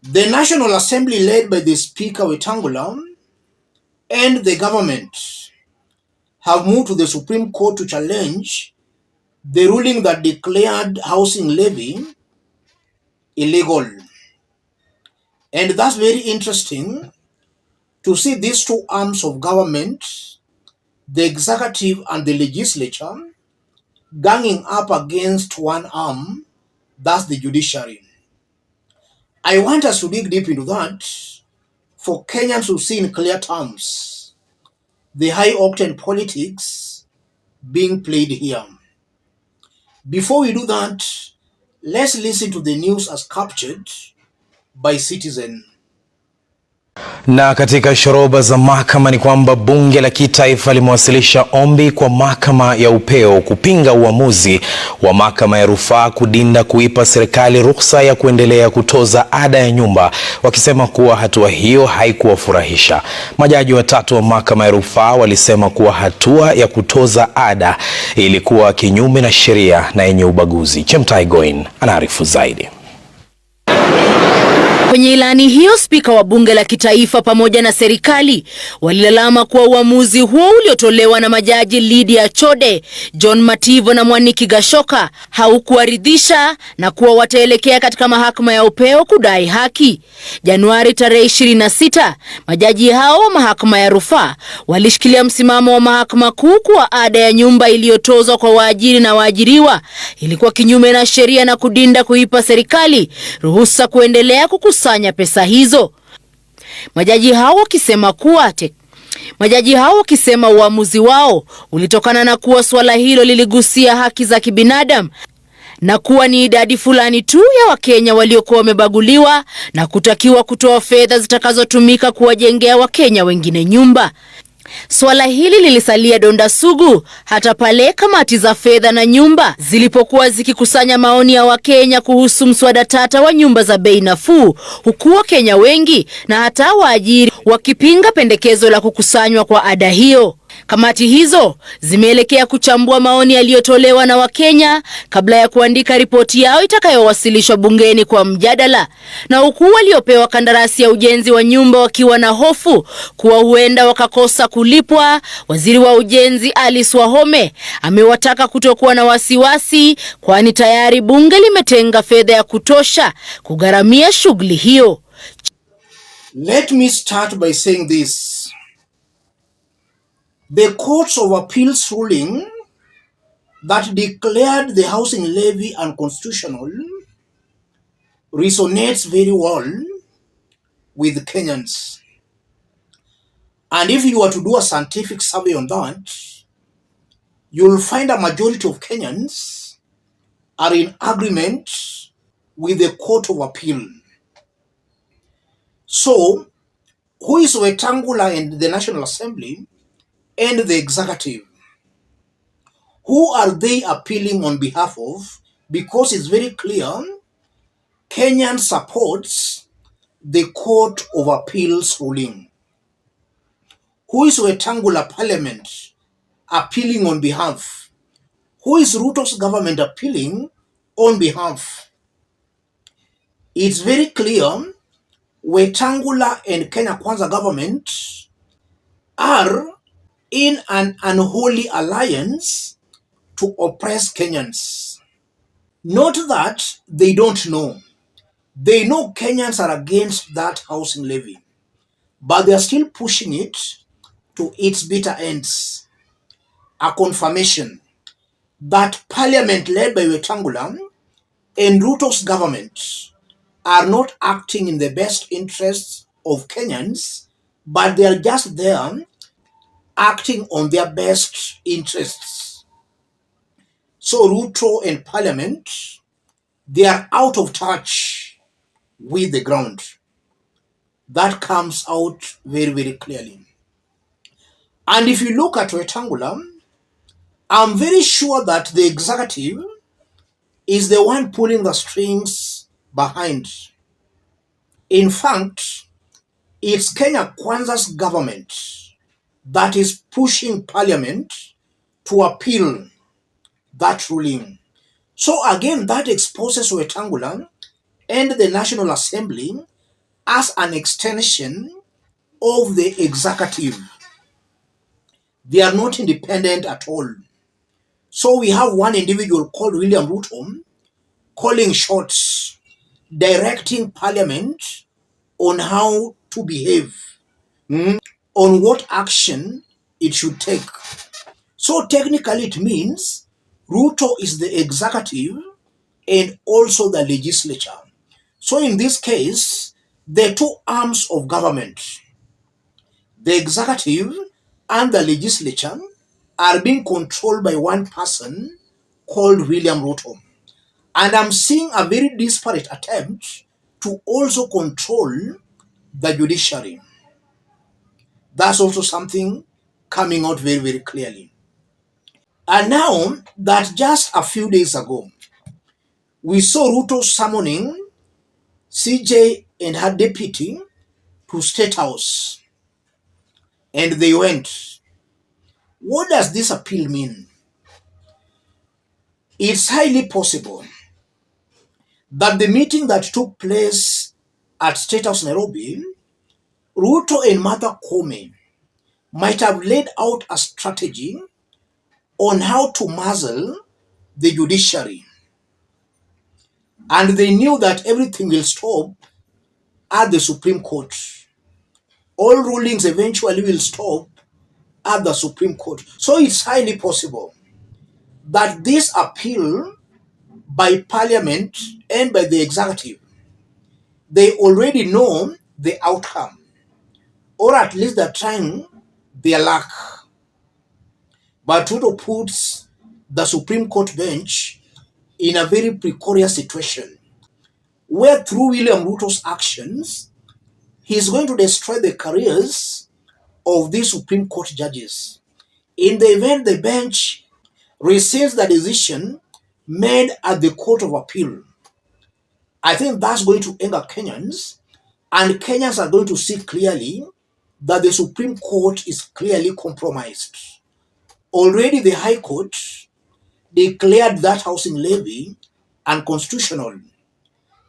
The National Assembly, led by the Speaker Wetangula, and the government have moved to the Supreme Court to challenge the ruling that declared housing levy illegal. And that's very interesting to see these two arms of government, the executive and the legislature, ganging up against one arm, that's the judiciary. I want us to dig deep into that for Kenyans to see in clear terms the high-octane politics being played here. Before we do that, let's listen to the news as captured by Citizen. Na katika shoroba za mahakama ni kwamba bunge la kitaifa limewasilisha ombi kwa mahakama ya upeo kupinga uamuzi wa mahakama ya rufaa kudinda kuipa serikali ruhusa ya kuendelea kutoza ada ya nyumba, wakisema kuwa hatua hiyo haikuwafurahisha. Majaji watatu wa mahakama ya rufaa walisema kuwa hatua ya kutoza ada ilikuwa kinyume na sheria na yenye ubaguzi. Chemtai Goin anaarifu zaidi. Kwenye ilani hiyo, spika wa bunge la kitaifa pamoja na serikali walilalama kuwa uamuzi huo uliotolewa na majaji Lydia Chode, John Mativo na Mwaniki Gashoka haukuwaridhisha na kuwa wataelekea katika mahakama ya upeo kudai haki. Januari tarehe 26, majaji hao wa mahakama ya rufaa walishikilia msimamo wa mahakama kuu kuwa ada ya nyumba iliyotozwa kwa waajiri na waajiriwa ilikuwa kinyume na sheria na kudinda kuipa serikali ruhusa kuendelea kukusanya pesa hizo. Majaji hao wakisema uamuzi wao ulitokana na kuwa swala hilo liligusia haki za kibinadamu na kuwa ni idadi fulani tu ya Wakenya waliokuwa wamebaguliwa na kutakiwa kutoa fedha zitakazotumika kuwajengea Wakenya wengine nyumba. Swala hili lilisalia donda sugu hata pale kamati za fedha na nyumba zilipokuwa zikikusanya maoni ya Wakenya kuhusu mswada tata wa nyumba za bei nafuu, huku Wakenya wengi na hata waajiri wakipinga pendekezo la kukusanywa kwa ada hiyo. Kamati hizo zimeelekea kuchambua maoni yaliyotolewa na Wakenya kabla ya kuandika ripoti yao itakayowasilishwa bungeni kwa mjadala. Na huku waliopewa kandarasi ya ujenzi wa nyumba wakiwa na hofu kuwa huenda wakakosa kulipwa, waziri wa ujenzi Alice Wahome amewataka kutokuwa na wasiwasi, kwani tayari bunge limetenga fedha ya kutosha kugharamia shughuli hiyo. Let me start by saying this. The Courts of Appeals ruling that declared the housing levy unconstitutional resonates very well with Kenyans. And if you were to do a scientific survey on that, you'll find a majority of Kenyans are in agreement with the Court of Appeal. So, who is Wetangula and the National Assembly and the executive? Who are they appealing on behalf of? Because it's very clear, Kenyan supports the Court of Appeals ruling. Who is Wetangula Parliament appealing on behalf? Who is Ruto's government appealing on behalf? It's very clear, Wetangula and Kenya Kwanza government are in an unholy alliance to oppress Kenyans. Not that they don't know. They know Kenyans are against that housing levy, but they are still pushing it to its bitter ends. A confirmation that Parliament led by Wetangula and Ruto's government are not acting in the best interests of Kenyans, but they are just there acting on their best interests. So Ruto and Parliament, they are out of touch with the ground. That comes out very, very clearly. And if you look at Wetangula, I'm very sure that the executive is the one pulling the strings behind. In fact, it's Kenya Kwanza's government that is pushing Parliament to appeal that ruling. So again, that exposes Wetangula and the National Assembly as an extension of the executive. They are not independent at all. So we have one individual called William Ruto calling shots, directing Parliament on how to behave, on what action it should take. So technically it means Ruto is the executive and also the legislature. So in this case, the two arms of government, the executive and the legislature, are being controlled by one person called William Ruto. And I'm seeing a very disparate attempt to also control the judiciary. That's also something coming out very, very clearly. And now that just a few days ago, we saw Ruto summoning CJ and her deputy to State House. And they went. What does this appeal mean? It's highly possible that the meeting that took place at State House Nairobi, Ruto and Martha Koome might have laid out a strategy on how to muzzle the judiciary. And they knew that everything will stop at the Supreme Court. All rulings eventually will stop at the Supreme Court. So it's highly possible that this appeal by Parliament and by the executive, they already know the outcome, or at least they're trying their luck. But Ruto puts the Supreme Court bench in a very precarious situation, where through William Ruto's actions, he's going to destroy the careers of these Supreme Court judges. In the event the bench rescinds the decision made at the Court of Appeal, I think that's going to anger Kenyans, and Kenyans are going to see clearly that the Supreme Court is clearly compromised. Already the High Court declared that housing levy unconstitutional.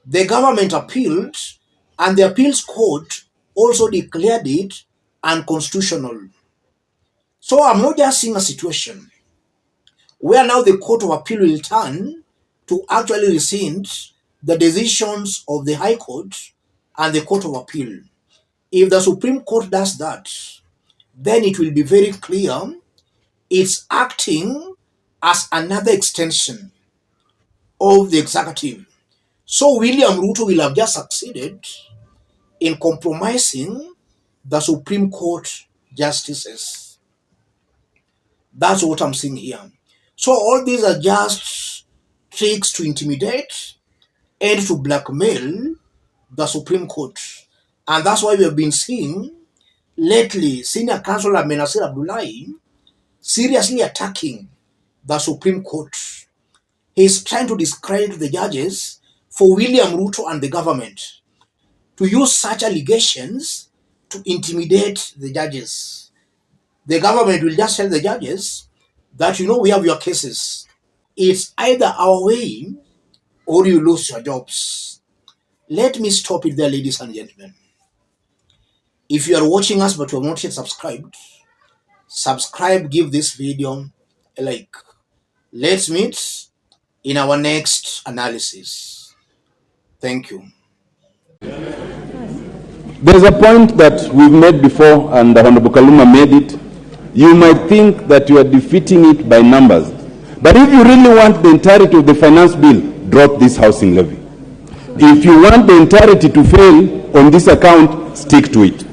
The government appealed, and the appeals court also declared it unconstitutional. So I'm not just seeing a situation where now the Court of Appeal will turn to actually rescind the decisions of the High Court and the Court of Appeal. If the Supreme Court does that, then it will be very clear it's acting as another extension of the executive. So William Ruto will have just succeeded in compromising the Supreme Court justices. That's what I'm seeing here. So all these are just tricks to intimidate and to blackmail the Supreme Court. And that's why we have been seeing lately Senior Counsellor Menasir Abdullahi seriously attacking the Supreme Court. He's trying to discredit the judges for William Ruto and the government to use such allegations to intimidate the judges. The government will just tell the judges that, we have your cases. It's either our way or you lose your jobs. Let me stop it there, ladies and gentlemen. If you are watching us but you have not yet subscribed, subscribe, give this video a like. Let's meet in our next analysis. Thank you. There's a point that we've made before, and the Honorable Kaluma made it. You might think that you are defeating it by numbers. But if you really want the entirety of the finance bill, drop this housing levy. If you want the entirety to fail on this account, stick to it.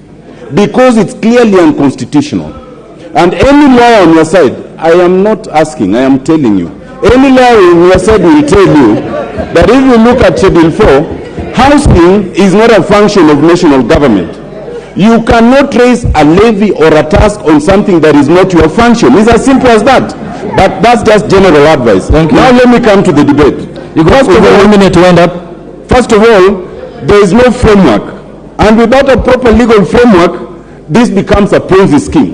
Because it's clearly unconstitutional. And any lawyer on your side, I am not asking, I am telling you. Any lawyer on your side will tell you that if you look at Schedule 4, housing is not a function of national government. You cannot raise a levy or a tax on something that is not your function. It's as simple as that. But that's just general advice. Now let me come to the debate. You got 1 minute to end up. First of all, there is no framework. And without a proper legal framework, this becomes a Ponzi scheme.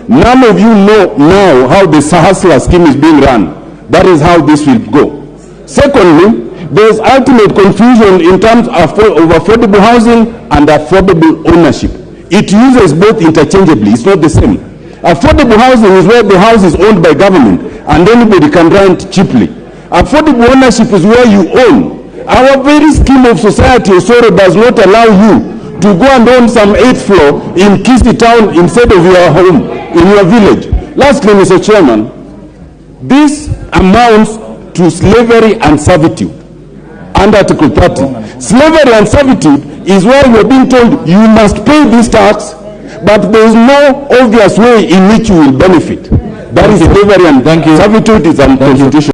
None of you know now how the Hustler scheme is being run. That is how this will go. Secondly, There's ultimate confusion in terms of affordable housing and affordable ownership. It uses both interchangeably. It's not the same. Affordable housing is where the house is owned by government and anybody can rent cheaply. Affordable ownership is where you own. Our very scheme of society, Osoro, does not allow you to go and own some 8th floor in Kisii town instead of your home, in your village. Lastly, Mr. Chairman, this amounts to slavery and servitude under Article 30. Slavery and servitude is where you are being told you must pay this tax, but there is no obvious way in which you will benefit. That is slavery and servitude is unconstitutional.